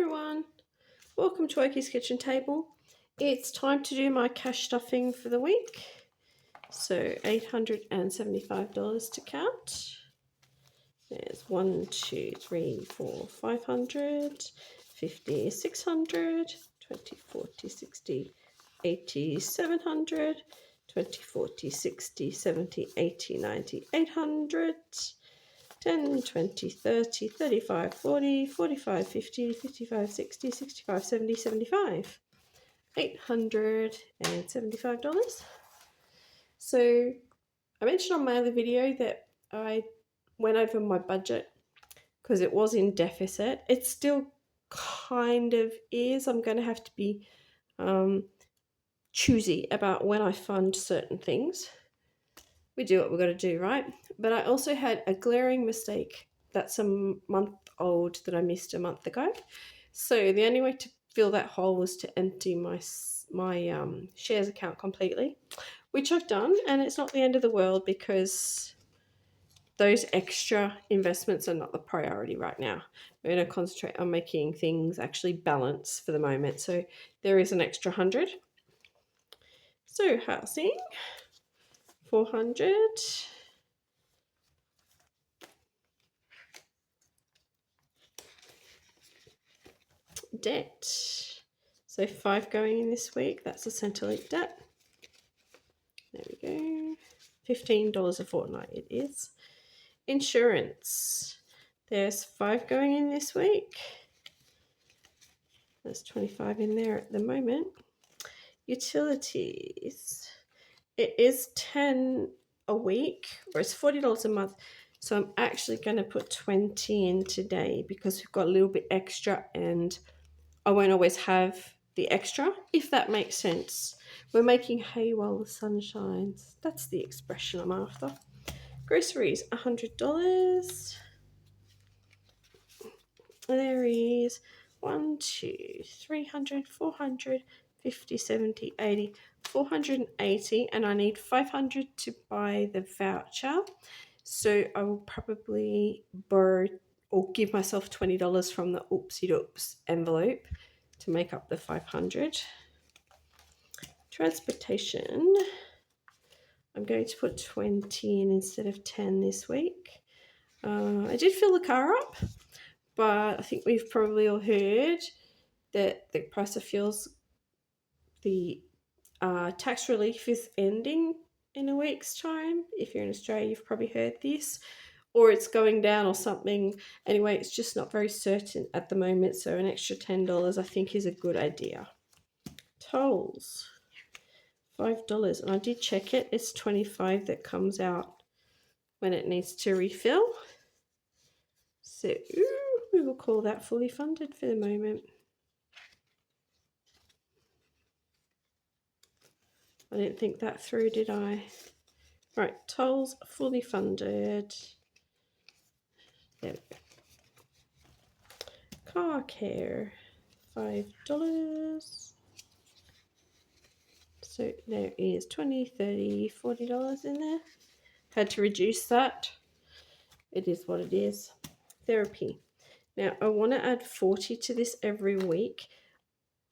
everyone, welcome to Oakkey's kitchen table. It's time to do my cash stuffing for the week. So $875 to count. There's 1, 2, 3, 4, 500, 50, 600, 20, 40, 60, 80, 700, 20, 40, 60, 70, 80, 90, 800. 10, 20, 30, 35, 40, 45, 50, 55, 60, 65, 70, 75. $875. So I mentioned on my other video that I went over my budget because it was in deficit. It still kind of is. I'm going to have to be choosy about when I fund certain things. We do what we've got to do, right? But I also had a glaring mistake that's a month old that I missed a month ago. So the only way to fill that hole was to empty my shares account completely, which I've done, and it's not the end of the world because those extra investments are not the priority right now. We're going to concentrate on making things actually balance for the moment. So there is an extra 100. So housing, 400. Debt, so 5 going in this week. That's a Centrelink debt. There we go. $15 a fortnight it is. Insurance, there's 5 going in this week. There's 25 in there at the moment. Utilities, it is 10 a week, or it's $40 a month. So I'm actually going to put 20 in today because we've got a little bit extra and I won't always have the extra, if that makes sense. We're making hay while the sun shines. That's the expression I'm after. Groceries, $100. There is 1, 2, 300, 400, 50, 70, 80, 480, and I need 500 to buy the voucher. So I will probably borrow or give myself $20 from the Oopsie Doops envelope to make up the 500. Transportation, I'm going to put 20 in instead of 10 this week. I did fill the car up, but I think we've probably all heard that the price of fuels, the tax relief is ending in a week's time. If you're in Australia, you've probably heard this, or it's going down or something. Anyway, it's just not very certain at the moment, so an extra $10 I think is a good idea. Tolls, $5, and I did check it. It's 25 that comes out when it needs to refill. So we will call that fully funded for the moment. I didn't think that through, did I? Right, tolls fully funded. There we go. Car care, $5. So there is $20, $30, $40 in there. Had to reduce that. It is what it is. Therapy. Now, I want to add 40 to this every week,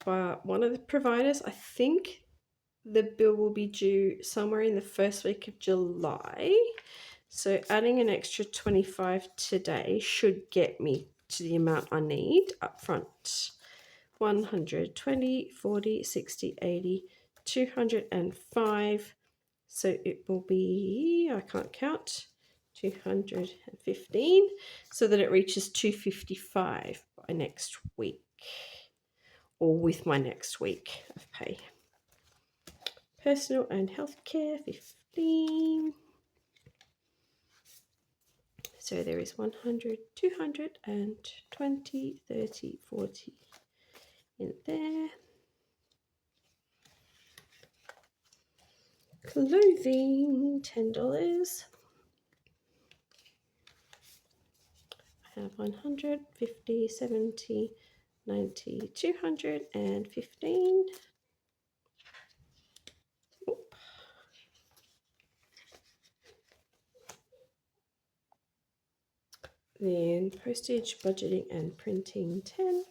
but one of the providers, I think the bill will be due somewhere in the first week of July. So adding an extra 25 today should get me to the amount I need up front. 100, 20, 40, 60, 80, 205. So it will be, I can't count, 215, so that it reaches 255 by next week, or with my next week of pay. Personal and healthcare, 15. So there is 100, 200, and 20, 30, 40 in there. Clothing, $10. I have 100, 50, 70, 90, 215. Oop. Then postage, budgeting, and printing, 10.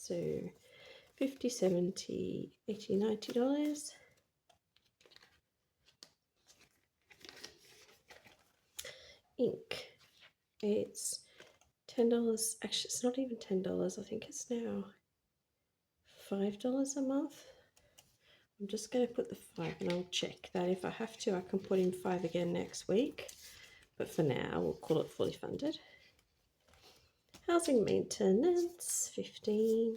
So $50, $70, $80, $90. Ink. It's $10. Actually, it's not even $10. I think it's now $5 a month. I'm just going to put the 5 and I'll check that. If I have to, I can put in 5 again next week. But for now, we'll call it fully funded. Housing maintenance, 15.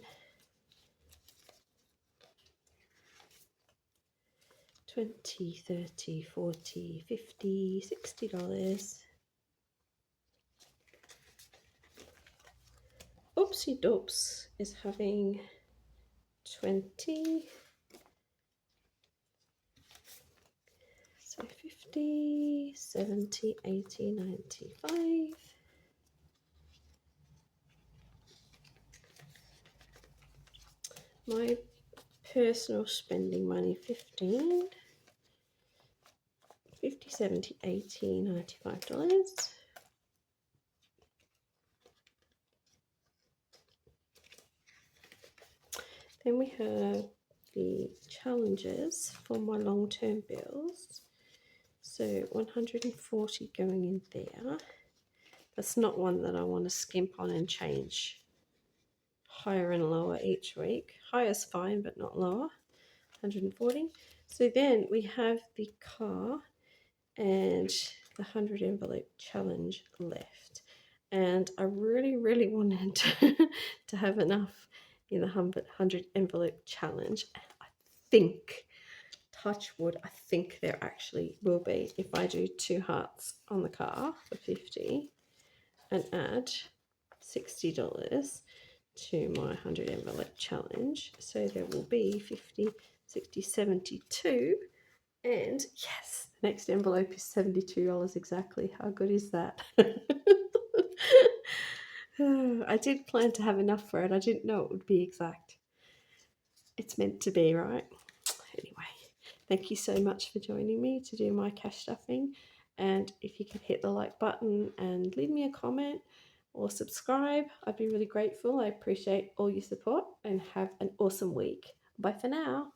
20, 30, 40, 50, $60. Oopsie Doops is having 20. So 50, 70, 80, 95. My personal spending money, 15. 50, 70, 80, $95. Then we have the challenges for my long-term bills. So 140 going in there. That's not one that I want to skimp on and change higher and lower each week. Higher is fine, but not lower. 140. So then we have the car and the 100 envelope challenge left. And I really, really wanted to have enough in the 100 envelope challenge. And I think, touch wood, I think there actually will be if I do 2 hearts on the car for 50 and add $60 to my 100 envelope challenge. So there will be 50, 60, 72. And yes, the next envelope is $72 exactly. How good is that? I did plan to have enough for it. I didn't know it would be exact. It's meant to be, right? Anyway, thank you so much for joining me to do my cash stuffing. And if you could hit the like button and leave me a comment or subscribe, I'd be really grateful. I appreciate all your support and have an awesome week. Bye for now.